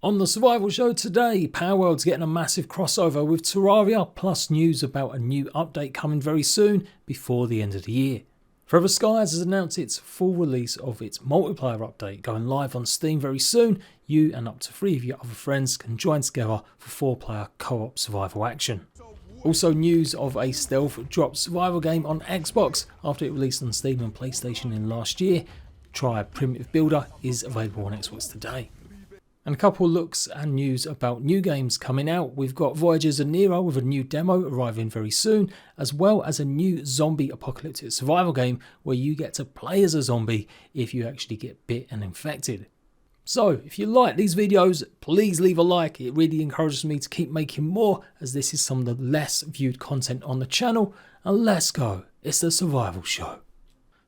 On the survival show today, Palworld's getting a massive crossover with Terraria, plus news about a new update coming very soon before the end of the year. Forever Skies has announced its full release of its multiplayer update going live on Steam very soon. You and up to 3 of your other friends can join together for 4-player co-op survival action. Also news of a stealth drop survival game on Xbox after it released on Steam and PlayStation in last year. Tribe Primitive Builder is available on Xbox today. And a couple of looks and news about new games coming out. We've got Voyagers of Nera with a new demo arriving very soon, as well as a new zombie apocalyptic survival game where you get to play as a zombie if you actually get bit and infected. So if you like these videos, please leave a like. It really encourages me to keep making more, as this is some of the less viewed content on the channel. And let's go, it's the survival show.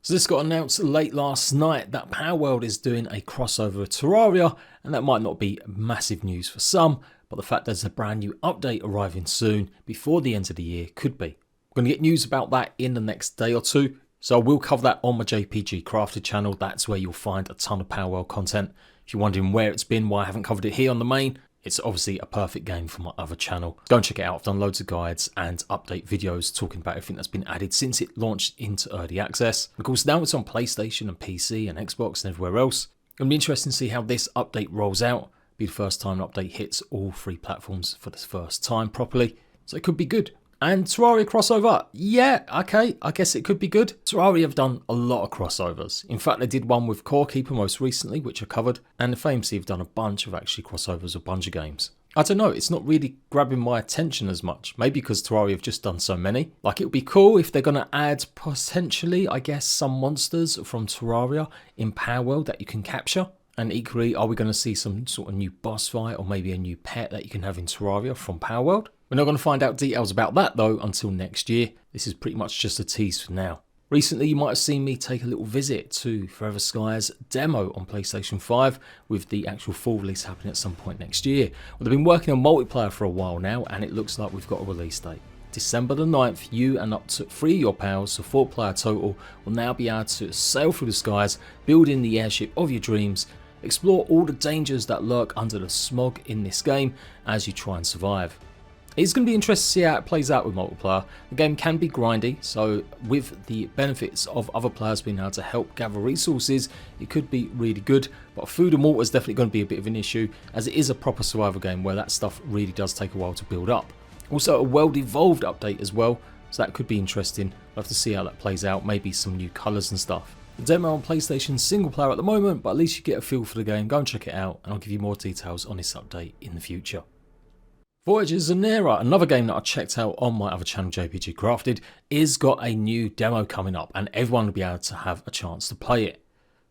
So this got announced late last night that Palworld is doing a crossover with Terraria, and that might not be massive news for some, but the fact there's a brand new update arriving soon before the end of the year could be. We're going to get news about that in the next day or two, so I will cover that on my JPG Crafted channel. That's where you'll find a ton of Palworld content. If you're wondering where it's been, why I haven't covered it here on the main, it's obviously a perfect game for my other channel. Go and check it out. I've done loads of guides and update videos talking about everything that's been added since it launched into early access. Of course, now it's on PlayStation and PC and Xbox and everywhere else. It'll be interesting to see how this update rolls out. It'll be the first time an update hits all 3 platforms for the first time properly. So it could be good. And Terraria crossover, yeah, okay, I guess it could be good. Terraria have done a lot of crossovers. In fact, they did one with Core Keeper most recently, which I covered, and the FameC have done a bunch of actually crossovers of a bunch of games. I don't know, it's not really grabbing my attention as much. Maybe because Terraria have just done so many. Like, it would be cool if they're going to add potentially, I guess, some monsters from Terraria in Palworld that you can capture. And equally, are we going to see some sort of new boss fight or maybe a new pet that you can have in Terraria from Palworld? We're not going to find out details about that though until next year. This is pretty much just a tease for now. Recently you might have seen me take a little visit to Forever Skies demo on PlayStation 5 with the actual full release happening at some point next year. Well, they've been working on multiplayer for a while now and it looks like we've got a release date. December the 9th, you and up to 3 of your pals, so 4-player total, will now be able to sail through the skies, build in the airship of your dreams, explore all the dangers that lurk under the smog in this game as you try and survive. It's going to be interesting to see how it plays out with multiplayer. The game can be grindy, so with the benefits of other players being able to help gather resources, it could be really good. But food and water is definitely going to be a bit of an issue, as it is a proper survival game where that stuff really does take a while to build up. Also a well-evolved update as well, so that could be interesting. We'll have to see how that plays out, maybe some new colours and stuff. The demo on PlayStation single player at the moment, but at least you get a feel for the game. Go and check it out, and I'll give you more details on this update in the future. Voyagers of Nera, another game that I checked out on my other channel JPG Crafted, is got a new demo coming up and everyone will be able to have a chance to play it.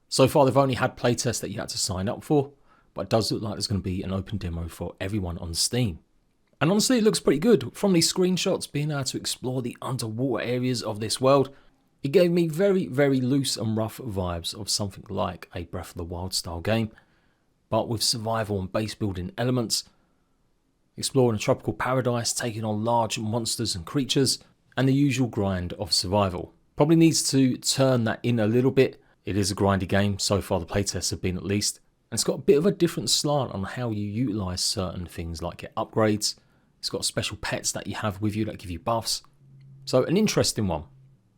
So far they've only had playtests that you had to sign up for, but it does look like there's going to be an open demo for everyone on Steam. And honestly it looks pretty good. From these screenshots, being able to explore the underwater areas of this world, it gave me very loose and rough vibes of something like a Breath of the Wild style game, but with survival and base building elements. Exploring a tropical paradise, taking on large monsters and creatures, and the usual grind of survival. Probably needs to turn that in a little bit. It is a grindy game, so far the playtests have been at least. And it's got a bit of a different slant on how you utilise certain things like your upgrades. It's got special pets that you have with you that give you buffs. So an interesting one.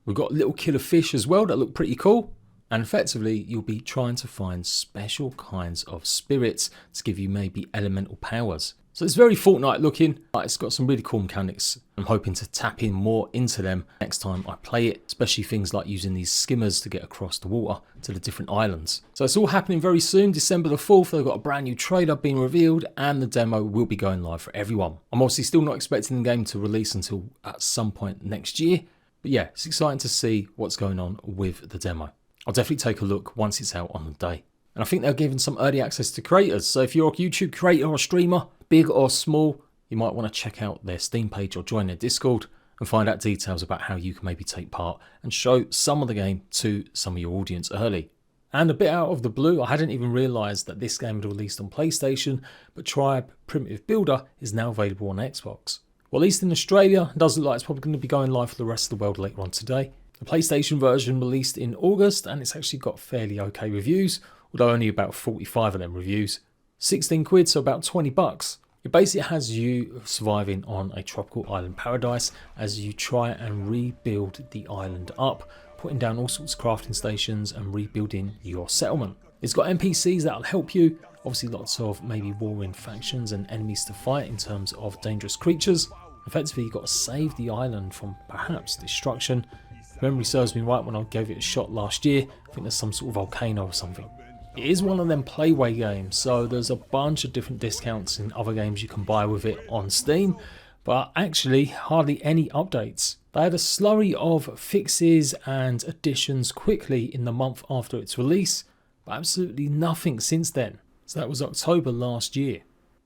We've got little killer fish as well that look pretty cool. And effectively you'll be trying to find special kinds of spirits to give you maybe elemental powers. So it's very Fortnite looking, but it's got some really cool mechanics. I'm hoping to tap in more into them next time I play it, especially things like using these skimmers to get across the water to the different islands. So it's all happening very soon, December the 4th, they've got a brand new trailer being revealed and the demo will be going live for everyone. I'm obviously still not expecting the game to release until at some point next year, but yeah, it's exciting to see what's going on with the demo. I'll definitely take a look once it's out on the day. And I think they're giving some early access to creators, so if you're a YouTube creator or streamer, big or small, you might want to check out their Steam page or join their Discord and find out details about how you can maybe take part and show some of the game to some of your audience early. And a bit out of the blue, I hadn't even realised that this game had released on PlayStation, but Tribe Primitive Builder is now available on Xbox. Well, at least in Australia, it does look like it's probably going to be going live for the rest of the world later on today. The PlayStation version released in August and it's actually got fairly okay reviews, although only about 45 of them reviews. 16 quid, so about 20 bucks. It basically has you surviving on a tropical island paradise as you try and rebuild the island up, putting down all sorts of crafting stations and rebuilding your settlement. It's got NPCs that'll help you, obviously lots of maybe warring factions and enemies to fight in terms of dangerous creatures. Effectively, you've got to save the island from perhaps destruction. If memory serves me right, when I gave it a shot last year, I think there's some sort of volcano or something. It is one of them playway games, so there's a bunch of different discounts in other games you can buy with it on Steam, but actually hardly any updates. They had a slurry of fixes and additions quickly in the month after its release, but absolutely nothing since then. So that was October last year.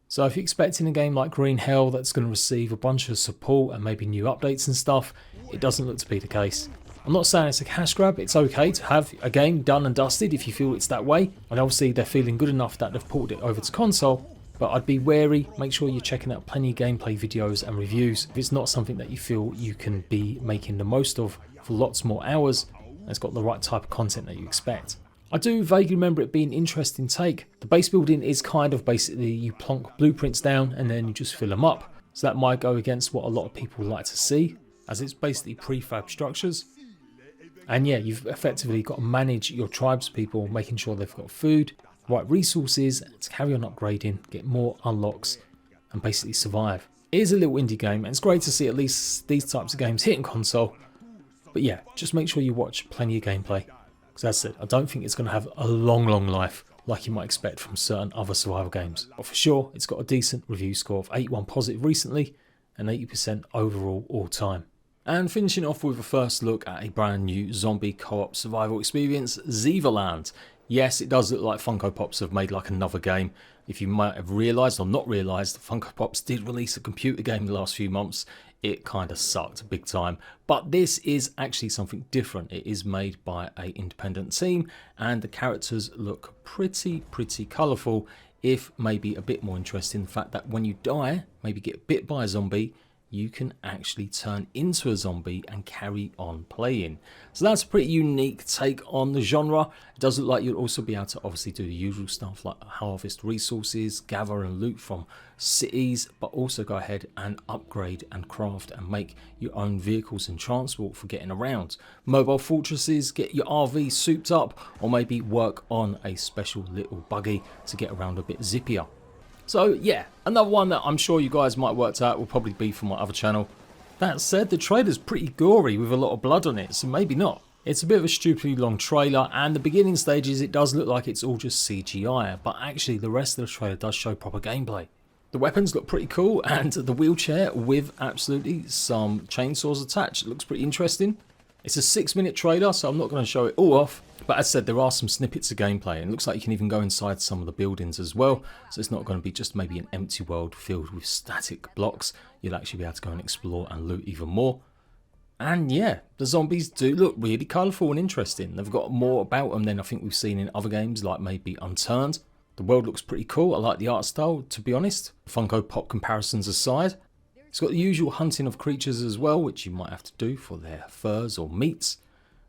So if you're expecting a game like Green Hell that's going to receive a bunch of support and maybe new updates and stuff, it doesn't look to be the case. I'm not saying it's a cash grab, it's okay to have a game done and dusted if you feel it's that way, and obviously they're feeling good enough that they've ported it over to console, but I'd be wary, make sure you're checking out plenty of gameplay videos and reviews if it's not something that you feel you can be making the most of for lots more hours, and it's got the right type of content that you expect. I do vaguely remember it being an interesting take. The base building is kind of basically you plonk blueprints down and then you just fill them up, so that might go against what a lot of people like to see, as it's basically prefab structures. And yeah, you've effectively got to manage your tribespeople, making sure they've got food, right resources to carry on upgrading, get more unlocks, and basically survive. It is a little indie game, and it's great to see at least these types of games hitting console. But yeah, just make sure you watch plenty of gameplay. Because as I said, I don't think it's going to have a long life like you might expect from certain other survival games. But for sure, it's got a decent review score of 81 positive recently, and 80% overall all time. And finishing off with a first look at a brand new zombie co-op survival experience, Zeverland. Yes, it does look like Funko Pops have made like another game. If you might have realised or not realised, Funko Pops did release a computer game in the last few months. It kind of sucked big time. But this is actually something different. It is made by an independent team and the characters look pretty colourful, if maybe a bit more interesting. The fact that when you die, maybe get bit by a zombie, you can actually turn into a zombie and carry on playing. So that's a pretty unique take on the genre. It does look like you'll also be able to obviously do the usual stuff like harvest resources, gather and loot from cities, but also go ahead and upgrade and craft and make your own vehicles and transport for getting around. Mobile fortresses, get your RV souped up, or maybe work on a special little buggy to get around a bit zippier. So yeah, another one that I'm sure you guys might work out will probably be from my other channel. That said, the trailer's pretty gory with a lot of blood on it, so maybe not. It's a bit of a stupidly long trailer, and the beginning stages it does look like it's all just CGI, but actually the rest of the trailer does show proper gameplay. The weapons look pretty cool, and the wheelchair with absolutely some chainsaws attached looks pretty interesting. It's a 6-minute trailer, so I'm not going to show it all off. But as I said, there are some snippets of gameplay, and it looks like you can even go inside some of the buildings as well. So it's not going to be just maybe an empty world filled with static blocks. You'll actually be able to go and explore and loot even more. And yeah, the zombies do look really colourful and interesting. They've got more about them than I think we've seen in other games, like maybe Unturned. The world looks pretty cool. I like the art style, to be honest. Funko Pop comparisons aside. It's got the usual hunting of creatures as well, which you might have to do for their furs or meats.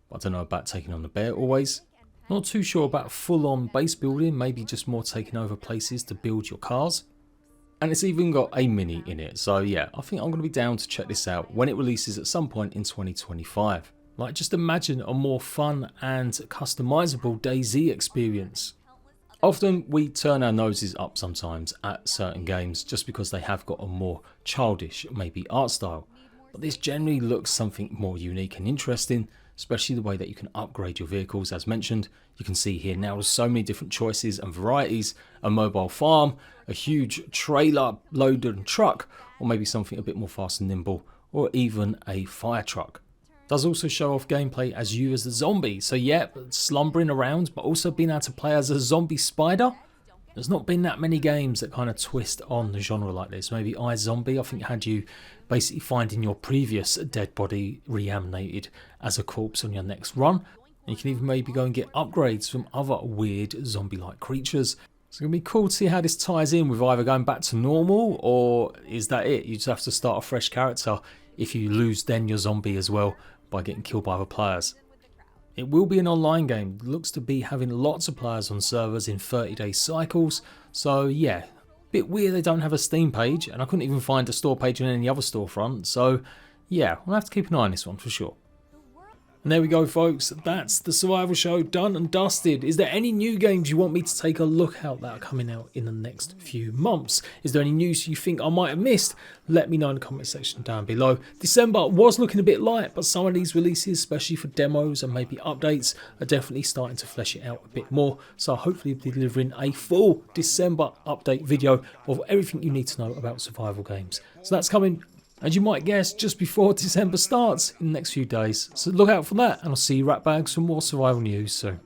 But I don't know about taking on the bear always. Not too sure about full-on base building, maybe just more taking over places to build your cars. And it's even got a mini in it, so yeah, I think I'm going to be down to check this out when it releases at some point in 2025. Like, just imagine a more fun and customizable DayZ experience. Often we turn our noses up sometimes at certain games just because they have got a more childish, maybe art style. But this generally looks something more unique and interesting, especially the way that you can upgrade your vehicles. As mentioned, you can see here now there's so many different choices and varieties: a mobile farm, a huge trailer loaded truck, or maybe something a bit more fast and nimble, or even a fire truck. Does also show off gameplay as you as the zombie, so yeah, slumbering around, but also being able to play as a zombie spider. There's not been that many games that kind of twist on the genre like this. Maybe iZombie, I think, had you basically finding your previous dead body reanimated as a corpse on your next run. And you can even maybe go and get upgrades from other weird zombie-like creatures. It's going to be cool to see how this ties in with either going back to normal, or is that it? You just have to start a fresh character if you lose then your zombie as well by getting killed by other players. It will be an online game, looks to be having lots of players on servers in 30-day cycles, so yeah, bit weird they don't have a Steam page, and I couldn't even find a store page on any other storefront, so yeah, we'll have to keep an eye on this one for sure. And there we go folks, that's the survival show done and dusted. Is there any new games you want me to take a look at that are coming out in the next few months? Is there any news you think I might have missed? Let me know in the comment section down below. December was looking a bit light, but some of these releases, especially for demos and maybe updates, are definitely starting to flesh it out a bit more. So hopefully we'll be delivering a full December update video of everything you need to know about survival games. So that's coming, as you might guess, just before December starts in the next few days. So look out for that, and I'll see you ratbags for more survival news soon.